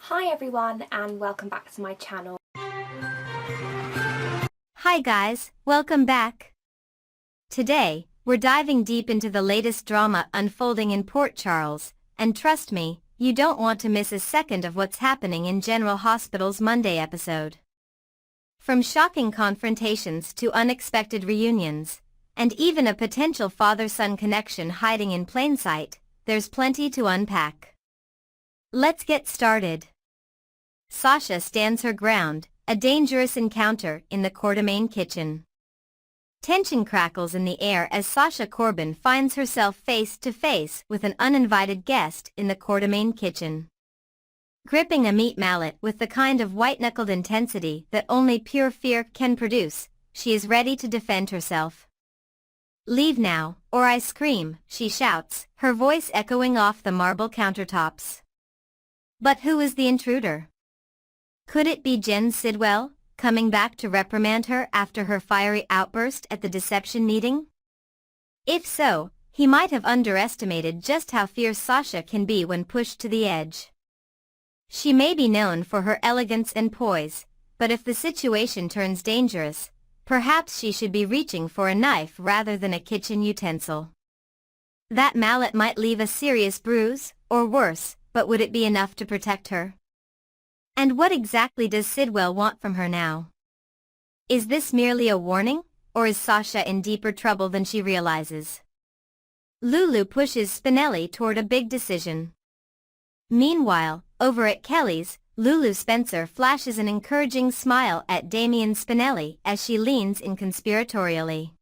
Hi everyone and welcome back to my channel. Hi guys, welcome back. Today, we're diving deep into the latest drama unfolding in Port Charles, and trust me, you don't want to miss a second of what's happening in General Hospital's Monday episode. From shocking confrontations to unexpected reunions, and even a potential father-son connection hiding in plain sight, there's plenty to unpack. Let's get started. Sasha stands her ground, a dangerous encounter in the Quartermaine kitchen. Tension crackles in the air as Sasha Corbin finds herself face to face with an uninvited guest in the Quartermaine kitchen. Gripping a meat mallet with the kind of white-knuckled intensity that only pure fear can produce, she is ready to defend herself. "Leave now, or I scream," she shouts, her voice echoing off the marble countertops. But who is the intruder? Could it be Jen Sidwell, coming back to reprimand her after her fiery outburst at the deception meeting? If so, he might have underestimated just how fierce Sasha can be when pushed to the edge. She may be known for her elegance and poise, but if the situation turns dangerous, perhaps she should be reaching for a knife rather than a kitchen utensil. That mallet might leave a serious bruise, or worse, but would it be enough to protect her? And what exactly does Sidwell want from her now? Is this merely a warning, or is Sasha in deeper trouble than she realizes? Lulu pushes Spinelli toward a big decision. Meanwhile, over at Kelly's, Lulu Spencer flashes an encouraging smile at Damian Spinelli as she leans in conspiratorially.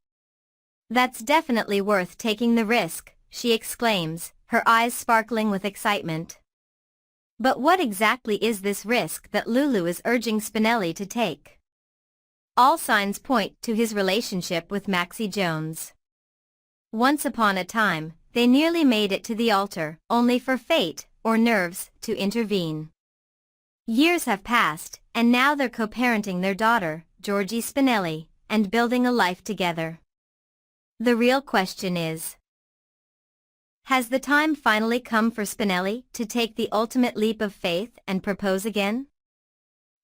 "That's definitely worth taking the risk," she exclaims, her eyes sparkling with excitement. But what exactly is this risk that Lulu is urging Spinelli to take? All signs point to his relationship with Maxie Jones. Once upon a time, they nearly made it to the altar, only for fate, or nerves, to intervene. Years have passed, and now they're co-parenting their daughter, Georgie Spinelli, and building a life together. The real question is, has the time finally come for Spinelli to take the ultimate leap of faith and propose again?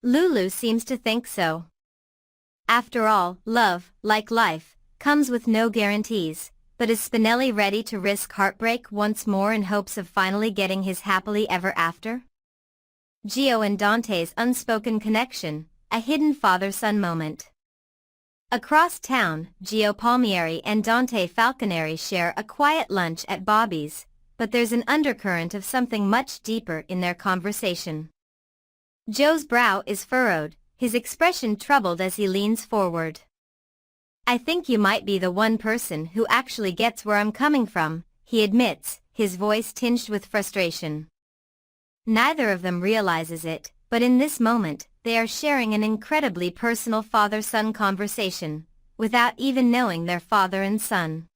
Lulu seems to think so. After all, love, like life, comes with no guarantees, but is Spinelli ready to risk heartbreak once more in hopes of finally getting his happily ever after? Gio and Dante's unspoken connection, a hidden father-son moment. Across town, Gio Palmieri and Dante Falconeri share a quiet lunch at Bobby's, but there's an undercurrent of something much deeper in their conversation. Joe's brow is furrowed, his expression troubled as he leans forward. "I think you might be the one person who actually gets where I'm coming from," he admits, his voice tinged with frustration. Neither of them realizes it, but in this moment, they are sharing an incredibly personal father-son conversation, without even knowing their father and son.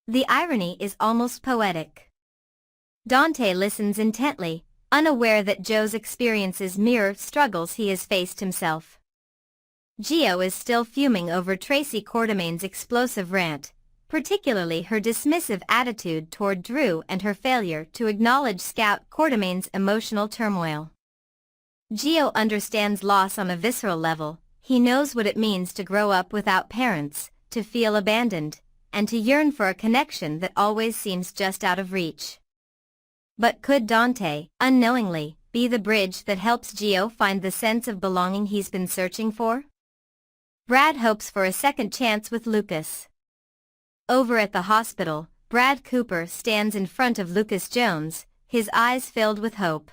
The irony is almost poetic. Dante listens intently, unaware that Joe's experiences mirror struggles he has faced himself. Gio is still fuming over Tracy Quartermaine's explosive rant, particularly her dismissive attitude toward Drew and her failure to acknowledge Scout Quartermaine's emotional turmoil. Gio understands loss on a visceral level. He knows what it means to grow up without parents, to feel abandoned, and to yearn for a connection that always seems just out of reach. But could Dante, unknowingly, be the bridge that helps Gio find the sense of belonging he's been searching for? Brad hopes for a second chance with Lucas. Over at the hospital, Brad Cooper stands in front of Lucas Jones, his eyes filled with hope.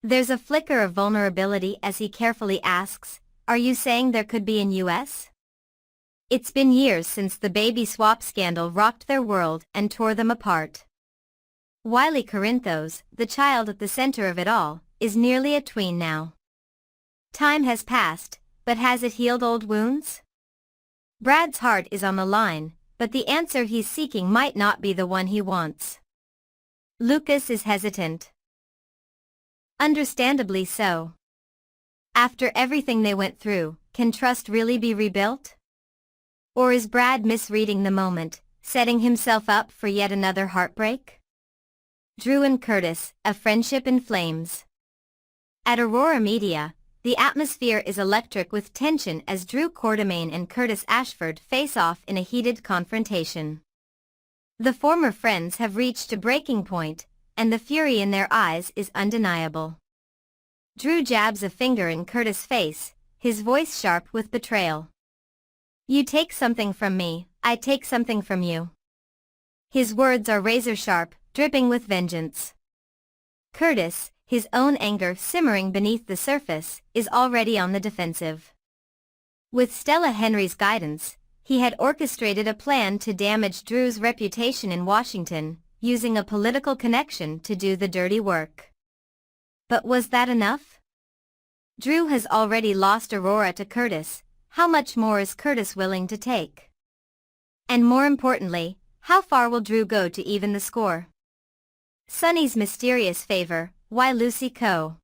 There's a flicker of vulnerability as he carefully asks, "Are you saying there could be in US?" It's been years since the baby swap scandal rocked their world and tore them apart. Wiley Corinthos, the child at the center of it all, is nearly a tween now. Time has passed, but has it healed old wounds? Brad's heart is on the line, but the answer he's seeking might not be the one he wants. Lucas is hesitant. Understandably so. After everything they went through, can trust really be rebuilt? Or is Brad misreading the moment, setting himself up for yet another heartbreak? Drew and Curtis, a friendship in flames. At Aurora Media, the atmosphere is electric with tension as Drew Quartermaine and Curtis Ashford face off in a heated confrontation. The former friends have reached a breaking point, and the fury in their eyes is undeniable. Drew jabs a finger in Curtis' face, his voice sharp with betrayal. "You take something from me, I take something from you." His words are razor-sharp, dripping with vengeance. Curtis, his own anger simmering beneath the surface, is already on the defensive. With Stella Henry's guidance, he had orchestrated a plan to damage Drew's reputation in Washington, using a political connection to do the dirty work. But was that enough? Drew has already lost Aurora to Curtis. How much more is Curtis willing to take? And more importantly, how far will Drew go to even the score? Sonny's mysterious favor, why Lucy Coe?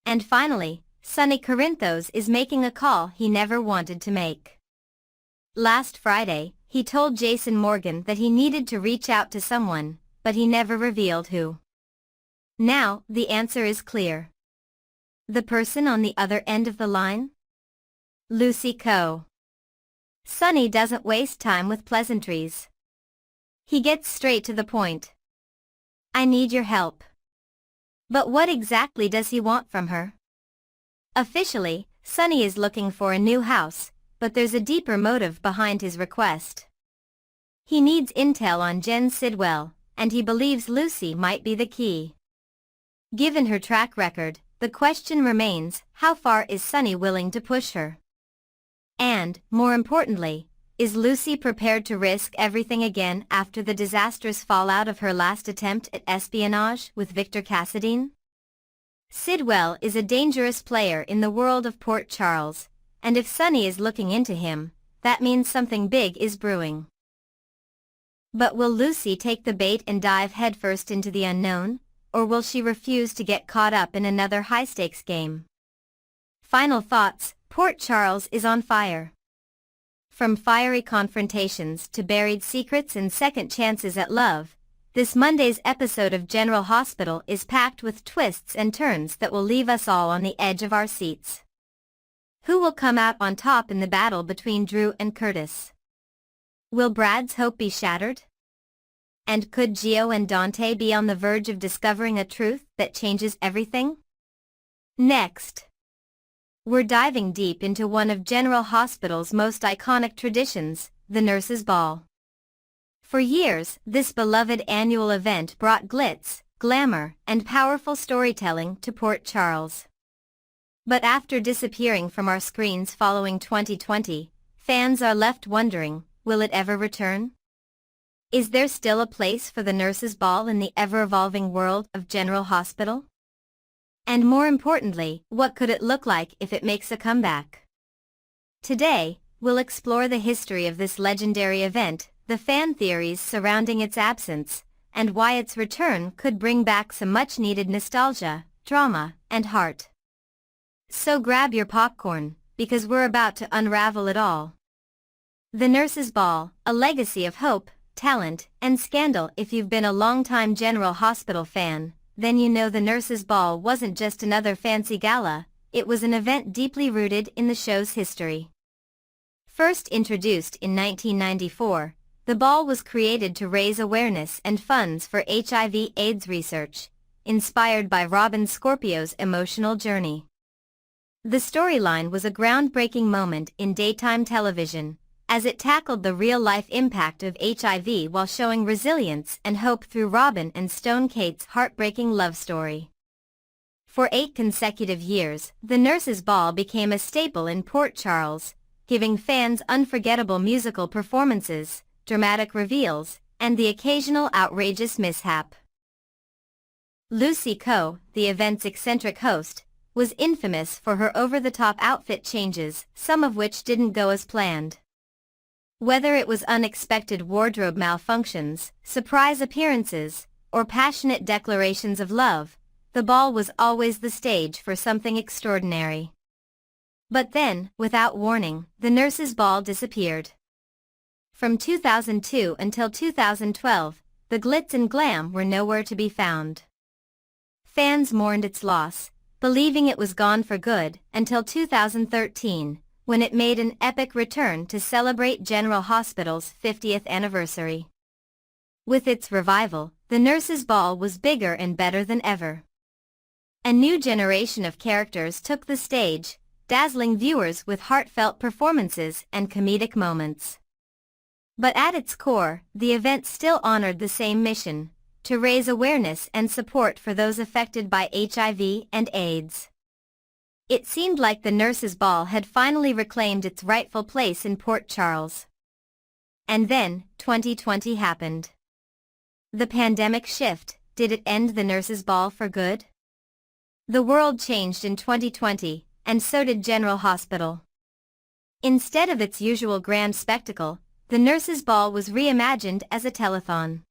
And finally, Sonny Corinthos is making a call he never wanted to make. Last Friday, he told Jason Morgan that he needed to reach out to someone, but he never revealed who. Now, the answer is clear. The person on the other end of the line? Lucy Coe. Sonny doesn't waste time with pleasantries. He gets straight to the point. "I need your help." But what exactly does he want from her? Officially, Sonny is looking for a new house, but there's a deeper motive behind his request. He needs intel on Jen Sidwell, and he believes Lucy might be the key. Given her track record, the question remains, how far is Sonny willing to push her? And, more importantly, is Lucy prepared to risk everything again after the disastrous fallout of her last attempt at espionage with Victor Cassadine? Sidwell is a dangerous player in the world of Port Charles, and if Sonny is looking into him, that means something big is brewing. But will Lucy take the bait and dive headfirst into the unknown, or will she refuse to get caught up in another high-stakes game? Final thoughts: Port Charles is on fire. From fiery confrontations to buried secrets and second chances at love, this Monday's episode of General Hospital is packed with twists and turns that will leave us all on the edge of our seats. Who will come out on top in the battle between Drew and Curtis? Will Brad's hope be shattered? And could Gio and Dante be on the verge of discovering a truth that changes everything? Next, we're diving deep into one of General Hospital's most iconic traditions, the Nurses' Ball. For years, this beloved annual event brought glitz, glamour, and powerful storytelling to Port Charles. But after disappearing from our screens following 2020, fans are left wondering, will it ever return? Is there still a place for the Nurses' Ball in the ever-evolving world of General Hospital? And more importantly, what could it look like if it makes a comeback? Today, we'll explore the history of this legendary event, the fan theories surrounding its absence, and why its return could bring back some much-needed nostalgia, drama, and heart. So grab your popcorn, because we're about to unravel it all. The Nurses' Ball, a legacy of hope, talent, and scandal. If you've been a long-time General Hospital fan, then you know the Nurses' Ball wasn't just another fancy gala, it was an event deeply rooted in the show's history. First introduced in 1994, the ball was created to raise awareness and funds for HIV/AIDS research, inspired by Robin Scorpio's emotional journey. The storyline was a groundbreaking moment in daytime television, as it tackled the real-life impact of HIV while showing resilience and hope through Robin and Stone Kate's heartbreaking love story. For 8 consecutive years, the Nurses' Ball became a staple in Port Charles, giving fans unforgettable musical performances, dramatic reveals, and the occasional outrageous mishap. Lucy Coe, the event's eccentric host, was infamous for her over-the-top outfit changes, some of which didn't go as planned. Whether it was unexpected wardrobe malfunctions, surprise appearances, or passionate declarations of love, the ball was always the stage for something extraordinary. But then, without warning, the Nurses' Ball disappeared. From 2002 until 2012, the glitz and glam were nowhere to be found. Fans mourned its loss, believing it was gone for good, until 2013, when it made an epic return to celebrate General Hospital's 50th anniversary. With its revival, the Nurses' Ball was bigger and better than ever. A new generation of characters took the stage, dazzling viewers with heartfelt performances and comedic moments. But at its core, the event still honored the same mission: to raise awareness and support for those affected by HIV and AIDS. It seemed like the Nurses' Ball had finally reclaimed its rightful place in Port Charles. And then, 2020 happened. The pandemic shift, did it end the Nurses' Ball for good? The world changed in 2020, and so did General Hospital. Instead of its usual grand spectacle, the Nurses' Ball was reimagined as a telethon.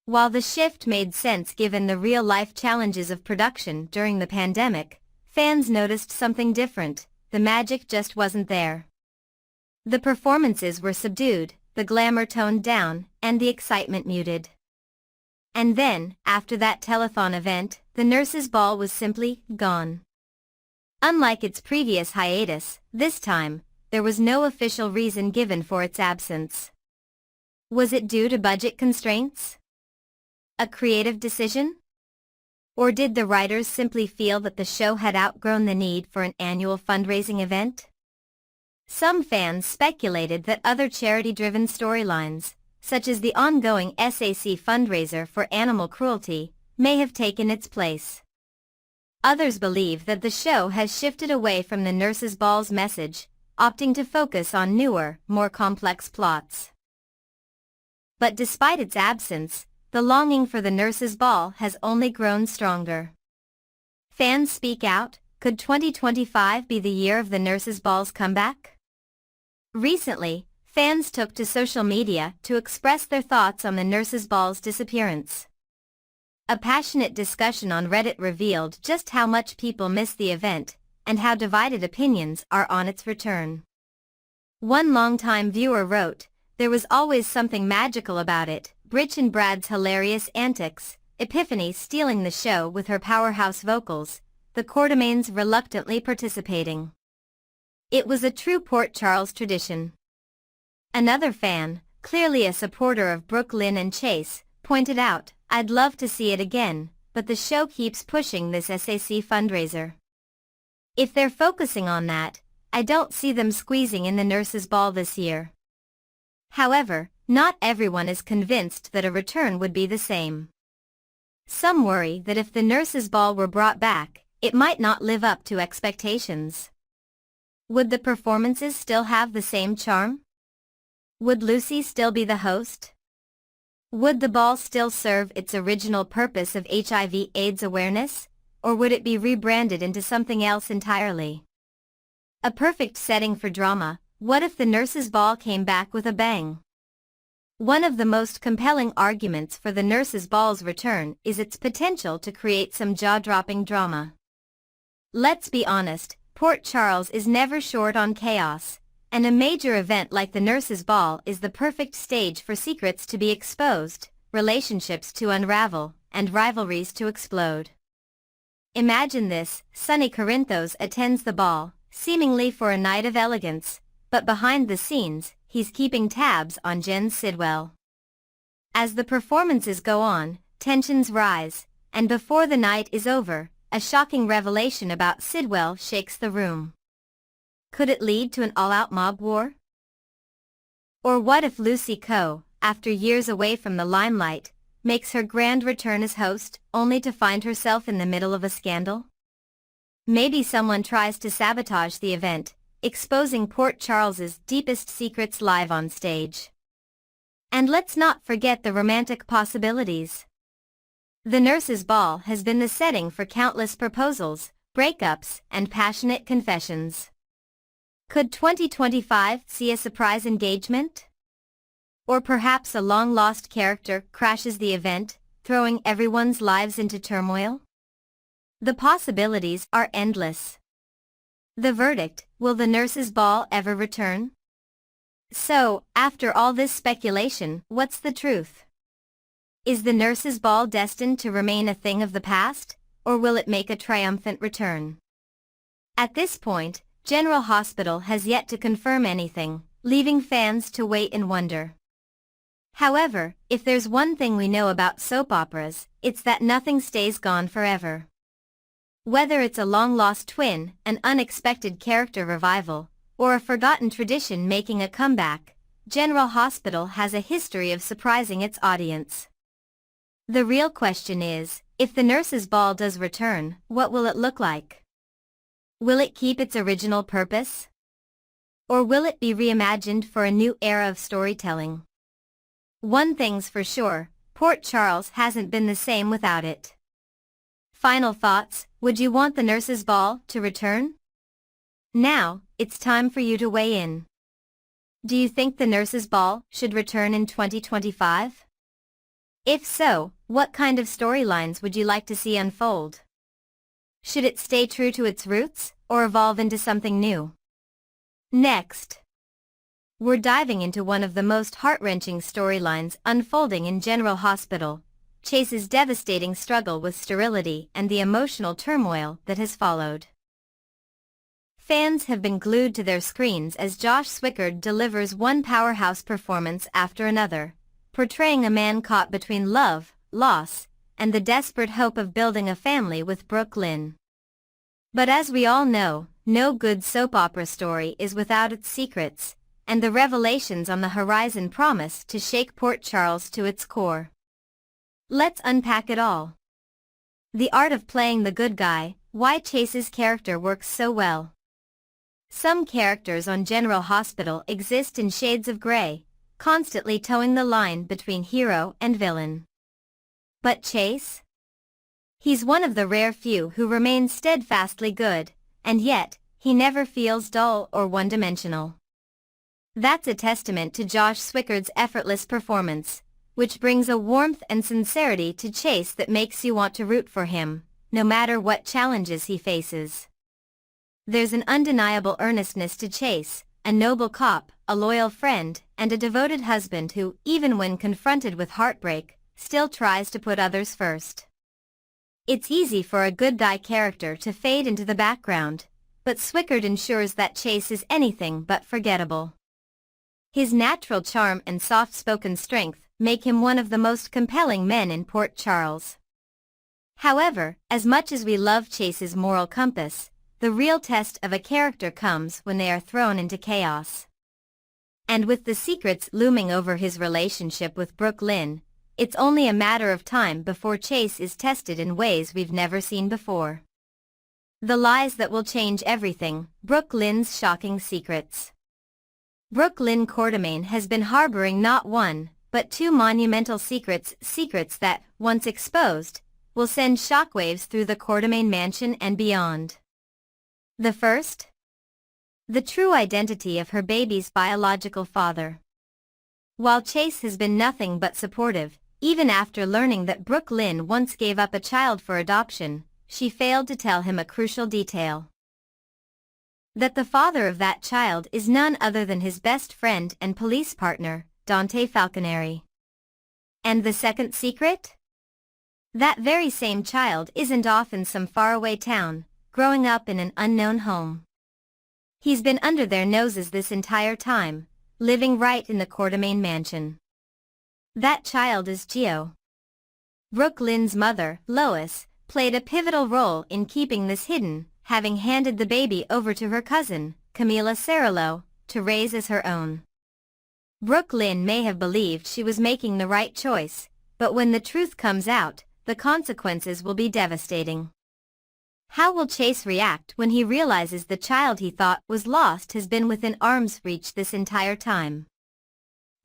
While the shift made sense given the real-life challenges of production during the pandemic, fans noticed something different: the magic just wasn't there. The performances were subdued, the glamour toned down, and the excitement muted. And then, after that telethon event, the Nurses' Ball was simply gone. Unlike its previous hiatus, this time, there was no official reason given for its absence. Was it due to budget constraints? A creative decision? Or did the writers simply feel that the show had outgrown the need for an annual fundraising event? Some fans speculated that other charity-driven storylines, such as the ongoing SAC fundraiser for animal cruelty, may have taken its place. Others believe that the show has shifted away from the Nurses' Ball's message, opting to focus on newer, more complex plots. But despite its absence, the longing for the Nurses' Ball has only grown stronger. Fans speak out: could 2025 be the year of the Nurses' Ball's comeback? Recently, fans took to social media to express their thoughts on the Nurses' Ball's disappearance. A passionate discussion on Reddit revealed just how much people miss the event, and how divided opinions are on its return. One longtime viewer wrote, "There was always something magical about it, Britch and Brad's hilarious antics, Epiphany stealing the show with her powerhouse vocals, the Quartermaines reluctantly participating. It was a true Port Charles tradition." Another fan, clearly a supporter of Brooke Lynn and Chase, pointed out, "I'd love to see it again, but the show keeps pushing this SAC fundraiser. If they're focusing on that, I don't see them squeezing in the Nurses' Ball this year." However, not everyone is convinced that a return would be the same. Some worry that if the Nurses' Ball were brought back, it might not live up to expectations. Would the performances still have the same charm? Would Lucy still be the host? Would the ball still serve its original purpose of HIV/AIDS awareness, or would it be rebranded into something else entirely? A perfect setting for drama: what if the Nurses' Ball came back with a bang? One of the most compelling arguments for the Nurses' Ball's return is its potential to create some jaw-dropping drama. Let's be honest, Port Charles is never short on chaos, and a major event like the Nurses' Ball is the perfect stage for secrets to be exposed, relationships to unravel, and rivalries to explode. Imagine this: Sonny Corinthos attends the ball, seemingly for a night of elegance, but behind the scenes, he's keeping tabs on Jen Sidwell. As the performances go on, tensions rise, and before the night is over, a shocking revelation about Sidwell shakes the room. Could it lead to an all-out mob war? Or what if Lucy Coe, after years away from the limelight, makes her grand return as host, only to find herself in the middle of a scandal? Maybe someone tries to sabotage the event, exposing Port Charles's deepest secrets live on stage. And let's not forget the romantic possibilities. The Nurses' Ball has been the setting for countless proposals, breakups, and passionate confessions. Could 2025 see a surprise engagement? Or perhaps a long-lost character crashes the event, throwing everyone's lives into turmoil? The possibilities are endless. The verdict: will the Nurses' Ball ever return? So, after all this speculation, what's the truth? Is the Nurses' Ball destined to remain a thing of the past, or will it make a triumphant return? At this point, General Hospital has yet to confirm anything, leaving fans to wait and wonder. However, if there's one thing we know about soap operas, it's that nothing stays gone forever. Whether it's a long-lost twin, an unexpected character revival, or a forgotten tradition making a comeback, General Hospital has a history of surprising its audience. The real question is, if the Nurses' Ball does return, what will it look like? Will it keep its original purpose? Or will it be reimagined for a new era of storytelling? One thing's for sure, Port Charles hasn't been the same without it. Final thoughts, would you want the Nurses' Ball to return? Now, it's time for you to weigh in. Do you think the Nurses' Ball should return in 2025? If so, what kind of storylines would you like to see unfold? Should it stay true to its roots, or evolve into something new? Next, we're diving into one of the most heart-wrenching storylines unfolding in General Hospital, Chase's devastating struggle with sterility and the emotional turmoil that has followed. Fans have been glued to their screens as Josh Swickard delivers one powerhouse performance after another, portraying a man caught between love, loss, and the desperate hope of building a family with Brooke Lynn. But as we all know, no good soap opera story is without its secrets, and the revelations on the horizon promise to shake Port Charles to its core. Let's unpack it all. The art of playing the good guy, why Chase's character works so well. Some characters on General Hospital exist in shades of gray, constantly towing the line between hero and villain. But Chase? He's one of the rare few who remains steadfastly good, and yet, he never feels dull or one-dimensional. That's a testament to Josh Swickard's effortless performance, which brings a warmth and sincerity to Chase that makes you want to root for him, no matter what challenges he faces. There's an undeniable earnestness to Chase, a noble cop, a loyal friend, and a devoted husband who, even when confronted with heartbreak, still tries to put others first. It's easy for a good guy character to fade into the background, but Swickard ensures that Chase is anything but forgettable. His natural charm and soft-spoken strength make him one of the most compelling men in Port Charles. However, as much as we love Chase's moral compass, the real test of a character comes when they are thrown into chaos. And with the secrets looming over his relationship with Brooke Lynn, it's only a matter of time before Chase is tested in ways we've never seen before. The lies that will change everything, Brooke Lynn's shocking secrets. Brooke Lynn Quartermaine has been harboring not one, but two monumental secrets that, once exposed, will send shockwaves through the Quartermaine mansion and beyond. The first? The true identity of her baby's biological father. While Chase has been nothing but supportive, even after learning that Brooke Lynn once gave up a child for adoption, she failed to tell him a crucial detail. That the father of that child is none other than his best friend and police partner, Dante Falconeri. And the second secret? That very same child isn't off in some faraway town, growing up in an unknown home. He's been under their noses this entire time, living right in the Quartermaine mansion. That child is Gio. Brooke Lynn's mother, Lois, played a pivotal role in keeping this hidden, having handed the baby over to her cousin, Camila Cerullo, to raise as her own. Brooke Lynn may have believed she was making the right choice, but when the truth comes out, the consequences will be devastating. How will Chase react when he realizes the child he thought was lost has been within arm's reach this entire time?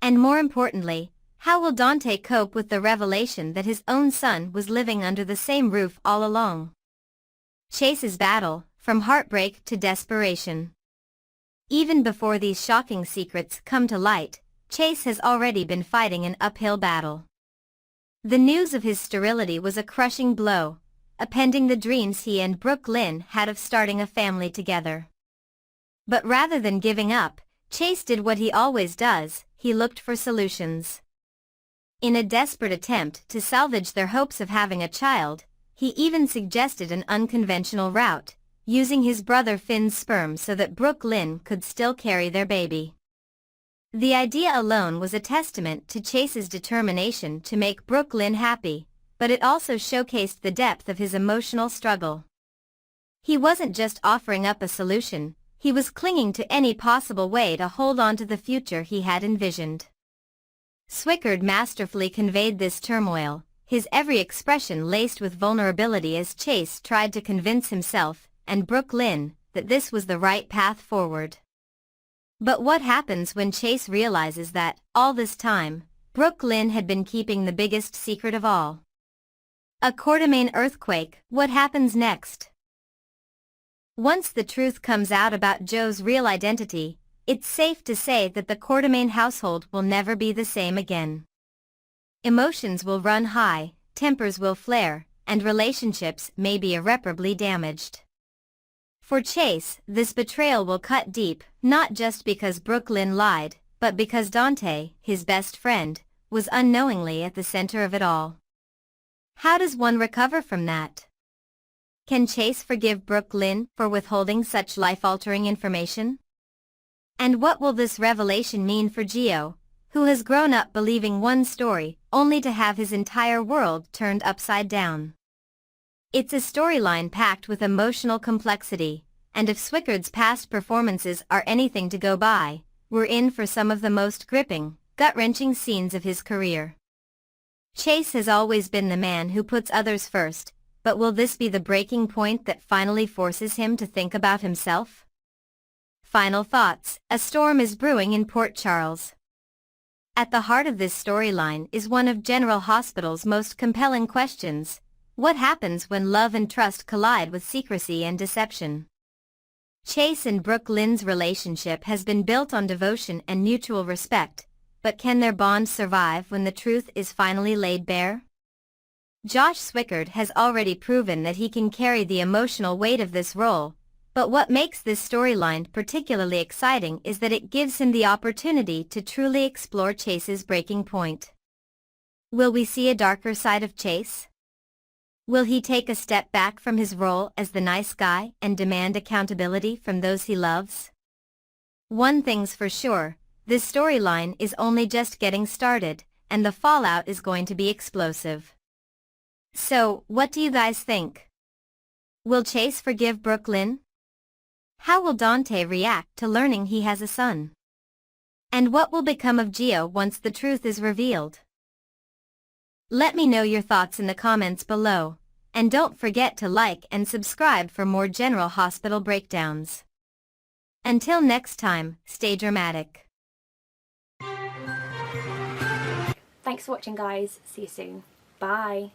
And more importantly, how will Dante cope with the revelation that his own son was living under the same roof all along? Chase's battle, from heartbreak to desperation. Even before these shocking secrets come to light, Chase has already been fighting an uphill battle. The news of his sterility was a crushing blow, upending the dreams he and Brooke Lynn had of starting a family together. But rather than giving up, Chase did what he always does, he looked for solutions. In a desperate attempt to salvage their hopes of having a child, He even suggested an unconventional route, using his brother Finn's sperm so that Brooke Lynn could still carry their baby. The idea alone was a testament to Chase's determination to make Brooke Lynn happy, but it also showcased the depth of his emotional struggle. He wasn't just offering up a solution, he was clinging to any possible way to hold on to the future he had envisioned. Swickard masterfully conveyed this turmoil, his every expression laced with vulnerability as Chase tried to convince himself, and Brooke Lynn, that this was the right path forward. But what happens when Chase realizes that, all this time, Brooke Lynn had been keeping the biggest secret of all? A Quartermain earthquake, what happens next? Once the truth comes out about Joe's real identity, it's safe to say that the Quartermain household will never be the same again. Emotions will run high, tempers will flare, and relationships may be irreparably damaged. For Chase, this betrayal will cut deep, not just because Brooke Lynn lied, but because Dante, his best friend, was unknowingly at the center of it all. How does one recover from that? Can Chase forgive Brooke Lynn for withholding such life-altering information? And what will this revelation mean for Geo, who has grown up believing one story, only to have his entire world turned upside down? It's a storyline packed with emotional complexity, and if Swickard's past performances are anything to go by, we're in for some of the most gripping, gut-wrenching scenes of his career. Chase has always been the man who puts others first, but will this be the breaking point that finally forces him to think about himself? Final thoughts: a storm is brewing in Port Charles. At the heart of this storyline is one of General Hospital's most compelling questions: what happens when love and trust collide with secrecy and deception? Chase and Brooke Lynn's relationship has been built on devotion and mutual respect, but can their bond survive when the truth is finally laid bare? Josh Swickard has already proven that he can carry the emotional weight of this role, but what makes this storyline particularly exciting is that it gives him the opportunity to truly explore Chase's breaking point. Will we see a darker side of Chase? Will he take a step back from his role as the nice guy and demand accountability from those he loves? One thing's for sure, this storyline is only just getting started, and the fallout is going to be explosive. So, what do you guys think? Will Chase forgive Brooke Lynn? How will Dante react to learning he has a son? And what will become of Geo once the truth is revealed? Let me know your thoughts in the comments below, and don't forget to like and subscribe for more General Hospital breakdowns. Until next time, stay dramatic. Thanks for watching, guys. See you soon. Bye.